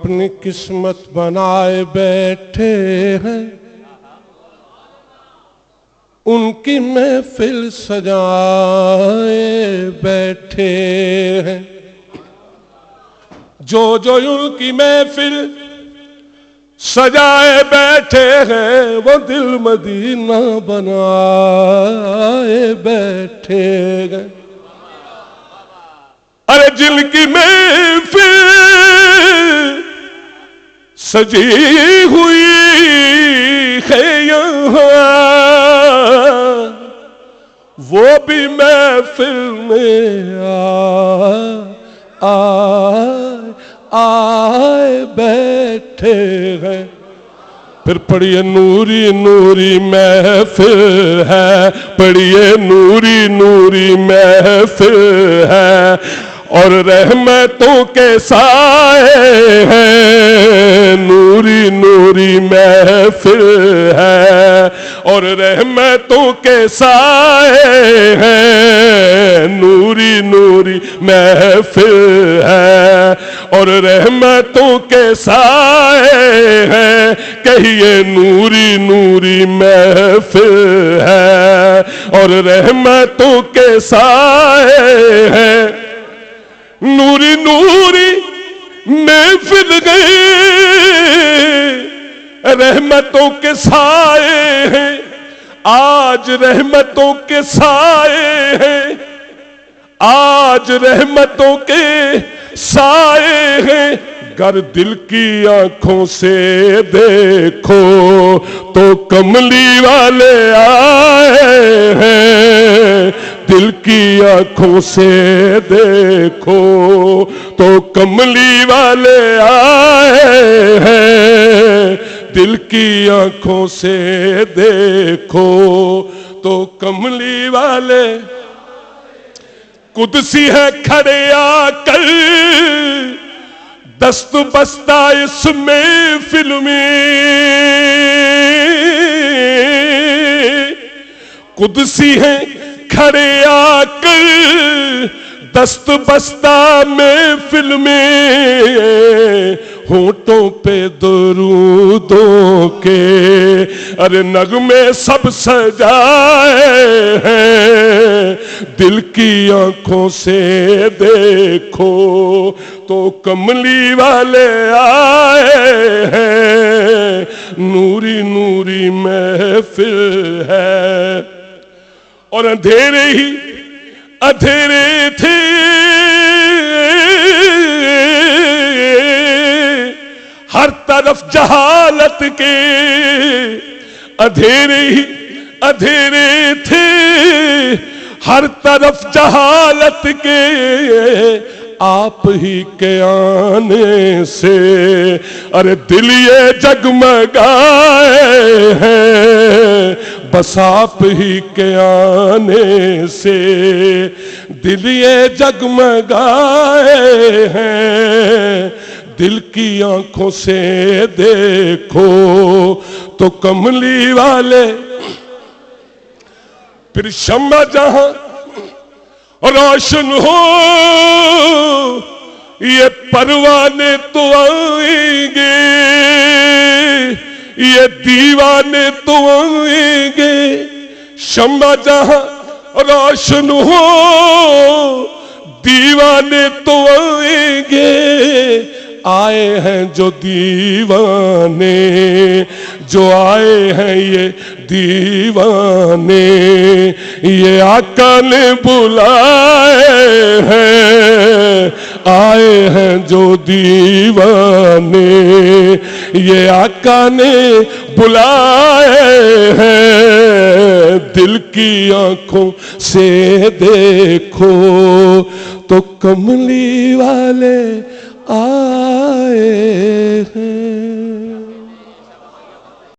اپنی قسمت بنائے بیٹھے ہیں، ان کی محفل سجائے بیٹھے ہیں، جو ان کی محفل سجائے بیٹھے ہیں وہ دل مدینہ بنائے بیٹھے ہیں۔ ارے جن کی محفل سجی ہوئی ہے یہاں، وہ بھی محفل میں آئے بیٹھے ہیں۔ پھر پڑھیے نوری نوری محفل ہے، پڑھیے نوری نوری محفل ہے، اور رحمتوں کے سائے ہیں، نوری نوری محفل ہے، اور رحمتوں کے سائے ہیں، نوری نوری محفل ہے، اور رحمتوں کے سائے ہیں، کہیے نوری نوری محفل ہے، اور رحمتوں کے سائے ہیں، نوری نوری محفل گئے، رحمتوں کے سائے ہیں، آج رحمتوں کے سائے ہیں، آج رحمتوں کے سائے ہیں، گر دل کی آنکھوں سے دیکھو تو کملی والے آئے ہیں، دل کی آنکھوں سے دیکھو تو کملی والے آئے ہیں، دل کی آنکھوں سے دیکھو تو کملی والے قدسی ہے کھڑے آ کر دست بستہ اس محفل میں، قدسی ہے کھڑے آ کر دست بستہ محفل میں، ہونٹوں پہ درودوں کے ارے نغمے سب سجائے ہیں، دل کی آنکھوں سے دیکھو تو کملی والے آئے ہیں، نوری نوری محفل ہے، اور اندھیرے ہی اندھیرے تھے، ہر طرف جہالت کے، اندھیرے ہی اندھیرے تھے، ہر طرف جہالت کے، آپ ہی کے آنے سے ارے دل یہ جگمگائے ہیں، بس آپ ہی کے آنے سے دل یہ جگمگائے ہیں، دل کی آنکھوں سے دیکھو تو کملی والے، پھر شمع جہاں روشن ہو یہ پروانے تو آئیں گے، یہ دیوانے تو آئیں گے، شمع جہاں روشن ہو دیوانے تو آئیں گے، آئے ہیں جو دیوانے، جو آئے ہیں یہ دیوانے، یہ آقا نے بلائے ہیں، آئے ہیں جو دیوانے، یہ آقا نے بلائے ہیں، دل کی آنکھوں سے دیکھو تو کملی والے آئے ہیں۔